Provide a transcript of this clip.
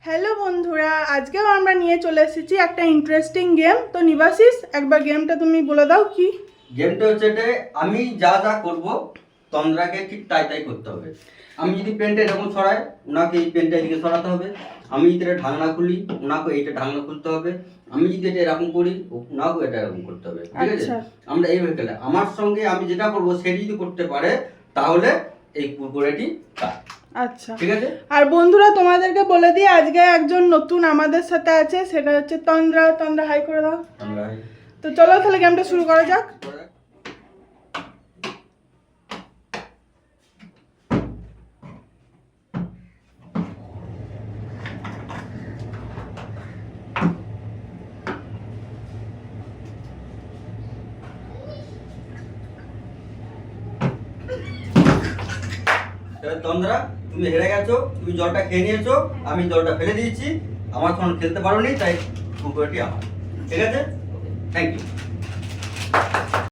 Hello বন্ধুরা, আজকেও আমরা নিয়ে চলে এসেছি একটা ইন্টারেস্টিং গেম। তো নিবাসিস, একবার গেমটা তুমি বলে দাও কি গেমটা হচ্ছে এটা, আমি যা যা করব তন্দ্রাকে ঠিক তাই তাই করতে হবে। আমি যদি পেনটা এরকম সরাই, ওনাকে এই পেনটা এদিকে সরাতে হবে। আমি যদি এটা ঢাকনা খুলি, ওনাকে এইটা ঢাকনা খুলতে হবে। আমি যদি এটা এরকম করি, ওনাকেও এটা এরকম করতে হবে। ঠিক আছে, আমরা এইভাবে খেলে আমার সঙ্গে আমি যেটা করব সে যদি করতে পারে তাহলে এই কুরকুরেটি তার। আচ্ছা, ঠিক আছে। আর বন্ধুরা তোমাদেরকে বলে দিই, আজকে একজন নতুন আমাদের সাথে আছে, সেটা হচ্ছে তন্দ্রা। তন্দ্রা হাই করে দাও। তো চলো তাহলে গেমটা শুরু করা যাক। তন্দ্রা, তুমি হেরে গেছো, তুমি জলটা খেয়ে নিয়েছো, আমি জলটা ফেলে দিয়েছি। আমার সঙ্গে খেলতে পারোনি, তাই কুকুরটি আমার। ঠিক আছে, থ্যাংক ইউ।